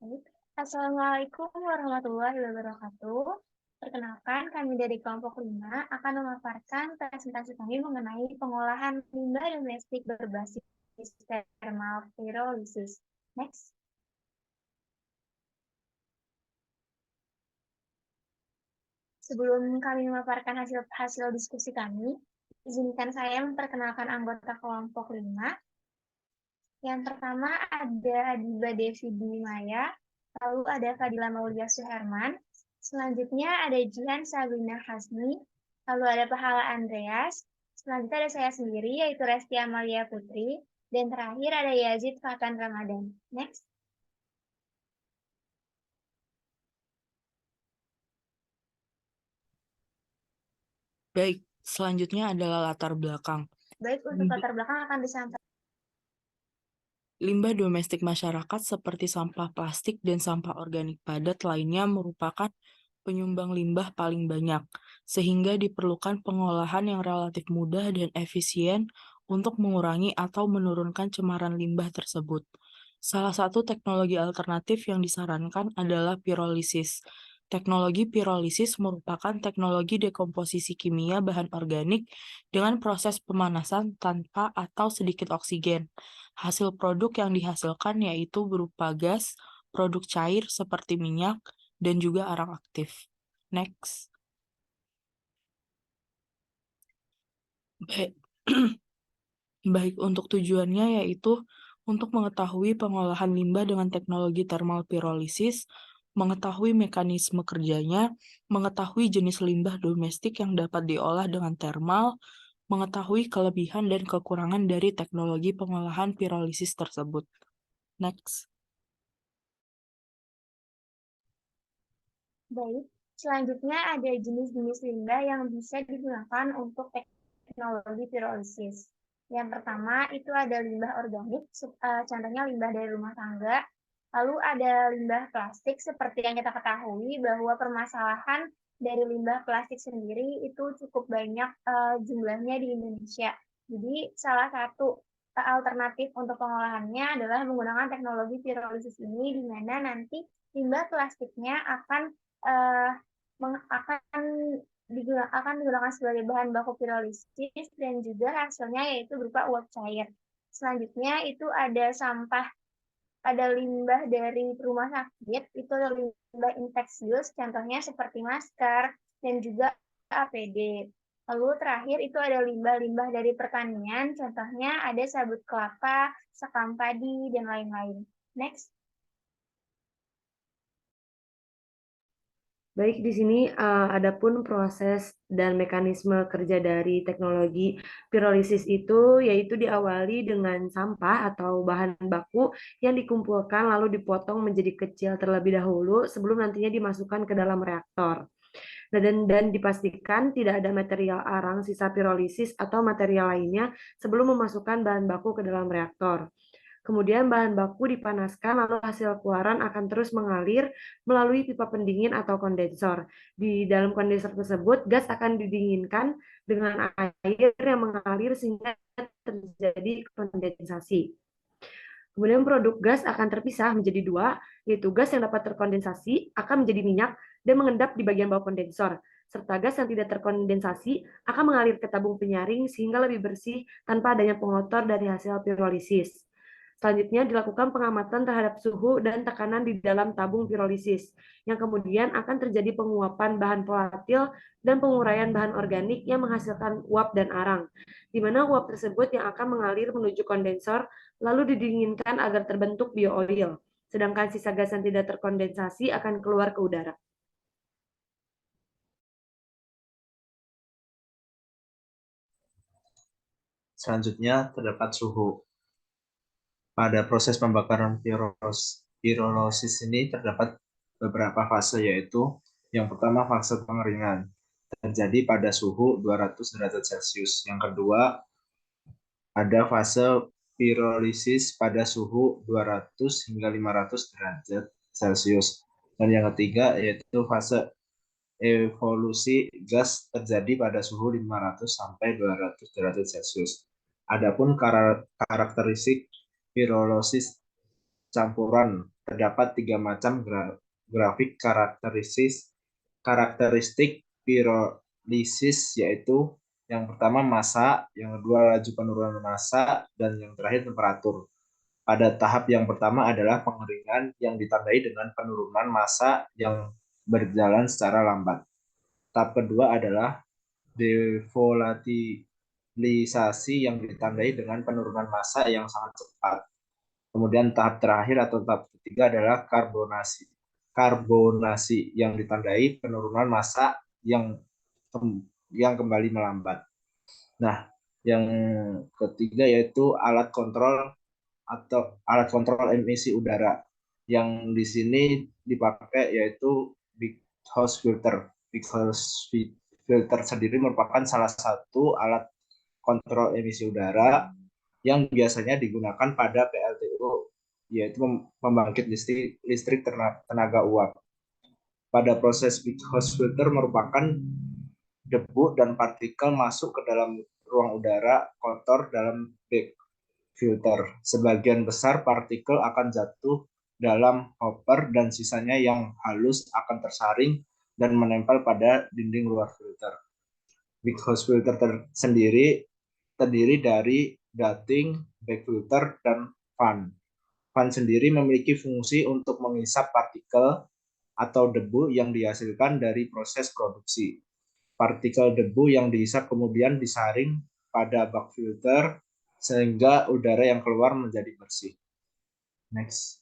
Baik. Assalamualaikum warahmatullahi wabarakatuh. Perkenalkan, kami dari kelompok 5 akan memaparkan presentasi kami mengenai pengolahan limbah domestik berbasis thermal pyrolysis. Next. Sebelum kami memaparkan hasil diskusi kami, izinkan saya memperkenalkan anggota kelompok 5. Yang pertama ada Adiba Devi Maya, lalu ada Fadila Maulia Suherman, selanjutnya ada Jihan Sabrina Hasni, lalu ada Pahala Andreas, selanjutnya ada saya sendiri yaitu Resti Amalia Putri, dan terakhir ada Yazid Fatan Ramadan. Next. Baik, selanjutnya adalah latar belakang. Baik, untuk latar belakang akan disampaikan. Limbah domestik masyarakat seperti sampah plastik dan sampah organik padat lainnya merupakan penyumbang limbah paling banyak, sehingga diperlukan pengolahan yang relatif mudah dan efisien untuk mengurangi atau menurunkan cemaran limbah tersebut. Salah satu teknologi alternatif yang disarankan adalah pirolisis. Teknologi pirolisis merupakan teknologi dekomposisi kimia bahan organik dengan proses pemanasan tanpa atau sedikit oksigen. Hasil produk yang dihasilkan yaitu berupa gas, produk cair seperti minyak, dan juga arang aktif. Next. Baik, baik untuk tujuannya yaitu untuk mengetahui pengolahan limbah dengan teknologi thermal pyrolysis, mengetahui mekanisme kerjanya, mengetahui jenis limbah domestik yang dapat diolah dengan thermal, mengetahui kelebihan dan kekurangan dari teknologi pengolahan pyrolysis tersebut. Next. Baik, selanjutnya ada jenis-jenis limbah yang bisa digunakan untuk teknologi pirolisis. Yang pertama itu ada limbah organik, contohnya limbah dari rumah tangga. Lalu ada limbah plastik, seperti yang kita ketahui bahwa permasalahan dari limbah plastik sendiri itu cukup banyak jumlahnya di Indonesia. Jadi salah satu alternatif untuk pengolahannya adalah menggunakan teknologi pirolisis ini, di mana nanti limbah plastiknya akan akan digunakan sebagai bahan baku pirolisis dan juga hasilnya yaitu berupa uap cair. Selanjutnya itu ada limbah dari rumah sakit, itu ada limbah infeksius, contohnya seperti masker dan juga APD. Lalu terakhir itu ada limbah-limbah dari pertanian, contohnya ada sabut kelapa, sekam padi, dan lain-lain. Next. Baik, di sini adapun proses dan mekanisme kerja dari teknologi pirolisis itu yaitu diawali dengan sampah atau bahan baku yang dikumpulkan lalu dipotong menjadi kecil terlebih dahulu sebelum nantinya dimasukkan ke dalam reaktor. Dan dipastikan tidak ada material arang sisa pirolisis atau material lainnya sebelum memasukkan bahan baku ke dalam reaktor. Kemudian bahan baku dipanaskan, lalu hasil keluaran akan terus mengalir melalui pipa pendingin atau kondensor. Di dalam kondensor tersebut, gas akan didinginkan dengan air yang mengalir sehingga terjadi kondensasi. Kemudian produk gas akan terpisah menjadi dua, yaitu gas yang dapat terkondensasi akan menjadi minyak dan mengendap di bagian bawah kondensor, serta gas yang tidak terkondensasi akan mengalir ke tabung penyaring sehingga lebih bersih tanpa adanya pengotor dari hasil pirolisis. Selanjutnya dilakukan pengamatan terhadap suhu dan tekanan di dalam tabung pirolisis, yang kemudian akan terjadi penguapan bahan volatil dan penguraian bahan organik yang menghasilkan uap dan arang, di mana uap tersebut yang akan mengalir menuju kondensor lalu didinginkan agar terbentuk biooil, sedangkan sisa gas yang tidak terkondensasi akan keluar ke udara. Selanjutnya terdapat suhu. Pada proses pembakaran pirolisis ini terdapat beberapa fase, yaitu yang pertama fase pengeringan terjadi pada suhu 200 derajat Celcius. Yang kedua ada fase pirolisis pada suhu 200 hingga 500 derajat Celcius. Dan yang ketiga yaitu fase evolusi gas terjadi pada suhu 500 sampai 200 derajat Celcius. Adapun karakteristik pirolisis campuran terdapat 3 macam grafik karakteristik pirolisis, yaitu yang pertama massa, yang kedua laju penurunan massa, dan yang terakhir temperatur. Pada tahap yang pertama adalah pengeringan yang ditandai dengan penurunan massa yang berjalan secara lambat. Tahap kedua adalah devolatilisasi yang ditandai dengan penurunan massa yang sangat cepat. Kemudian tahap terakhir atau tahap ketiga adalah karbonasi yang ditandai penurunan massa yang kembali melambat. Nah, yang ketiga yaitu alat kontrol emisi udara yang di sini dipakai yaitu Big House Filter. Big House Filter sendiri merupakan salah satu alat kontrol emisi udara yang biasanya digunakan pada PLTU, yaitu pembangkit listrik tenaga uap. Pada proses Big House Filter merupakan debu dan partikel masuk ke dalam ruang udara kotor dalam bag filter. Sebagian besar partikel akan jatuh dalam hopper dan sisanya yang halus akan tersaring dan menempel pada dinding luar filter. Big House Filter sendiri terdiri dari ducting, bag filter, dan fan. Fan sendiri memiliki fungsi untuk mengisap partikel atau debu yang dihasilkan dari proses produksi. Partikel debu yang dihisap kemudian disaring pada bag filter sehingga udara yang keluar menjadi bersih. Next.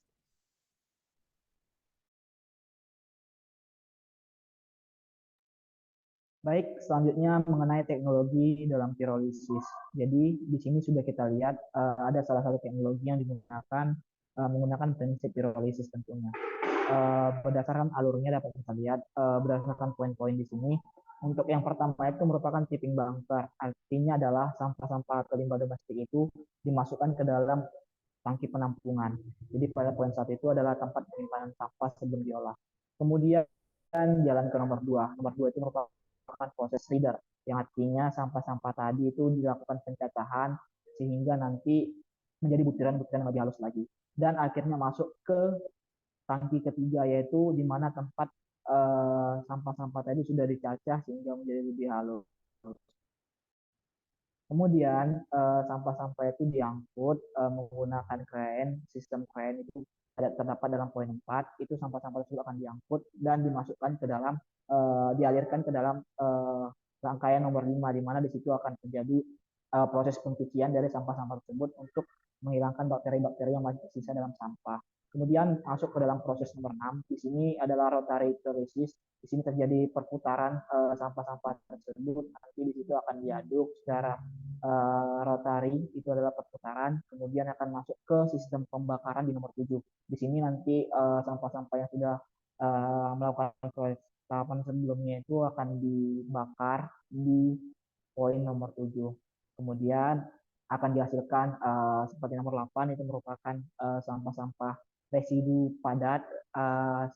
Baik, selanjutnya mengenai teknologi dalam pirolisis. Jadi di sini sudah kita lihat ada salah satu teknologi yang digunakan menggunakan prinsip pirolisis tentunya. Berdasarkan alurnya dapat kita lihat berdasarkan poin-poin di sini. Untuk yang pertama itu merupakan tipping bunker. Artinya adalah sampah-sampah atau limbah domestik itu dimasukkan ke dalam tangki penampungan. Jadi pada poin satu itu adalah tempat penyimpanan sampah sebelum diolah. Kemudian jalan ke nomor 2. Nomor 2 itu merupakan proses reader, yang artinya sampah-sampah tadi itu dilakukan pencacahan sehingga nanti menjadi butiran-butiran lebih halus lagi. Dan akhirnya masuk ke tangki ketiga, yaitu di mana tempat sampah-sampah tadi sudah dicacah sehingga menjadi lebih halus. Kemudian sampah-sampah itu diangkut menggunakan kren, sistem kren itu terdapat dalam poin 4, itu sampah-sampah tersebut akan diangkut dan dimasukkan ke dalam, dialirkan ke dalam rangkaian nomor 5, di mana di situ akan terjadi proses pencucian dari sampah-sampah tersebut untuk menghilangkan bakteri-bakteri yang masih tersisa dalam sampah. Kemudian masuk ke dalam proses nomor 6, di sini adalah rotary pyrolysis. Di sini terjadi perputaran sampah-sampah tersebut, nanti di situ akan diaduk secara rotary, itu adalah perputaran, kemudian akan masuk ke sistem pembakaran di nomor 7. Di sini nanti sampah-sampah yang sudah melakukan tahapan sebelumnya itu akan dibakar di poin nomor 7. Kemudian akan dihasilkan seperti nomor 8, itu merupakan sampah-sampah residu padat,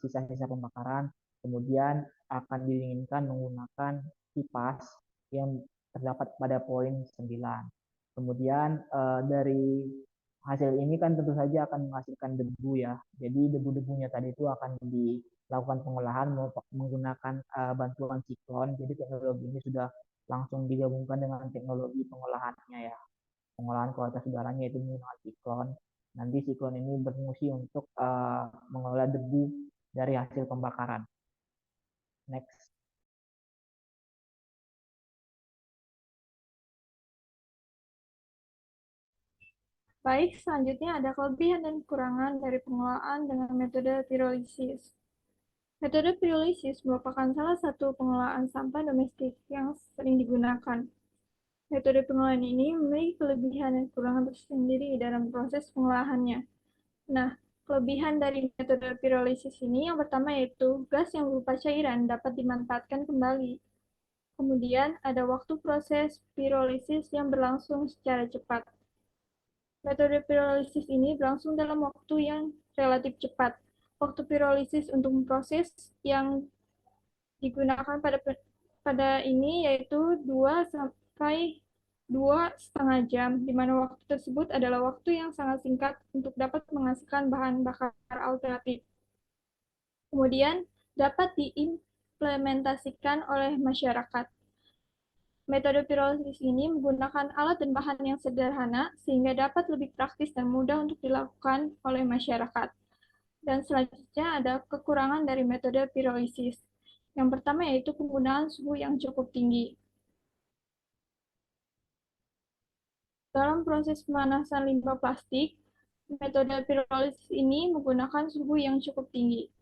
sisa-sisa pembakaran. Kemudian akan didinginkan menggunakan kipas yang terdapat pada poin 9. Kemudian dari hasil ini kan tentu saja akan menghasilkan debu ya. Jadi debu-debunya tadi itu akan dilakukan pengolahan menggunakan bantuan siklon. Jadi teknologi ini sudah langsung digabungkan dengan teknologi pengolahannya ya. Pengolahan kualitas udaranya itu menggunakan siklon. Nanti siklon ini berfungsi untuk mengolah debu dari hasil pembakaran. Next. Baik, selanjutnya ada kelebihan dan kekurangan dari pengelolaan dengan metode pirolisis. Metode pirolisis merupakan salah satu pengelolaan sampah domestik yang sering digunakan. Metode pengelolaan ini memiliki kelebihan dan kekurangan tersendiri dalam proses pengolahannya. Nah, kelebihan dari metode pirolisis ini yang pertama yaitu gas yang berupa cairan dapat dimanfaatkan kembali. Kemudian ada waktu proses pirolisis yang berlangsung secara cepat. Metode pirolisis ini berlangsung dalam waktu yang relatif cepat. Waktu pirolisis untuk proses yang digunakan pada ini yaitu 2 sampai 2,5 jam, di mana waktu tersebut adalah waktu yang sangat singkat untuk dapat menghasilkan bahan bakar alternatif. Kemudian dapat diimplementasikan oleh masyarakat. Metode pirolisis ini menggunakan alat dan bahan yang sederhana sehingga dapat lebih praktis dan mudah untuk dilakukan oleh masyarakat. Dan selanjutnya ada kekurangan dari metode pirolisis. Yang pertama yaitu penggunaan suhu yang cukup tinggi. Dalam proses pemanasan limbah plastik, metode pirolisis ini menggunakan suhu yang cukup tinggi.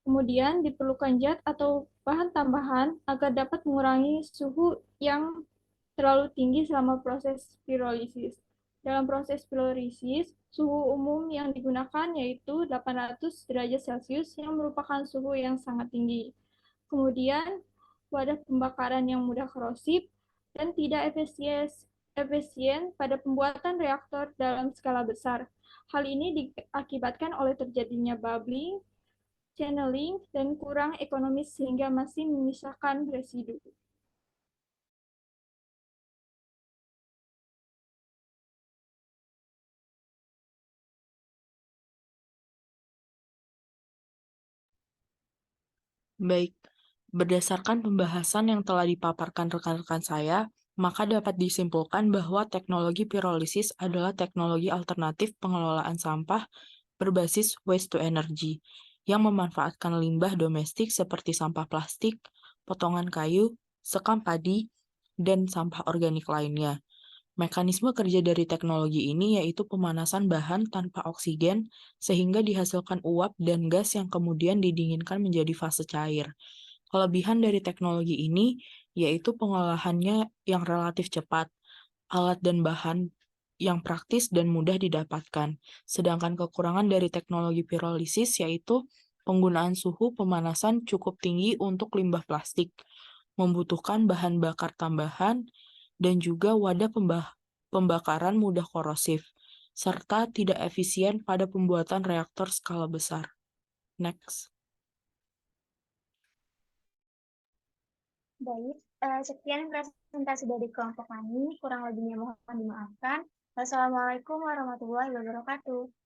Kemudian diperlukan zat atau bahan tambahan agar dapat mengurangi suhu yang terlalu tinggi selama proses pirolisis. Dalam proses pirolisis, suhu umum yang digunakan yaitu 800 derajat Celcius yang merupakan suhu yang sangat tinggi. Kemudian, wadah pembakaran yang mudah korosif dan tidak efisien pada pembuatan reaktor dalam skala besar. Hal ini diakibatkan oleh terjadinya bubbling, channeling, dan kurang ekonomis sehingga masih menyisakan residu. Baik, berdasarkan pembahasan yang telah dipaparkan rekan-rekan saya, maka dapat disimpulkan bahwa teknologi pirolisis adalah teknologi alternatif pengelolaan sampah berbasis waste to energy yang memanfaatkan limbah domestik seperti sampah plastik, potongan kayu, sekam padi, dan sampah organik lainnya. Mekanisme kerja dari teknologi ini yaitu pemanasan bahan tanpa oksigen sehingga dihasilkan uap dan gas yang kemudian didinginkan menjadi fase cair. Kelebihan dari teknologi ini yaitu pengolahannya yang relatif cepat, alat dan bahan yang praktis dan mudah didapatkan. Sedangkan kekurangan dari teknologi pirolisis yaitu penggunaan suhu pemanasan cukup tinggi untuk limbah plastik, membutuhkan bahan bakar tambahan, dan juga wadah pembakaran mudah korosif, serta tidak efisien pada pembuatan reaktor skala besar. Next. Baik, sekian presentasi dari kelompok kami. Kurang lebihnya mohon dimaafkan. Wassalamualaikum warahmatullahi wabarakatuh.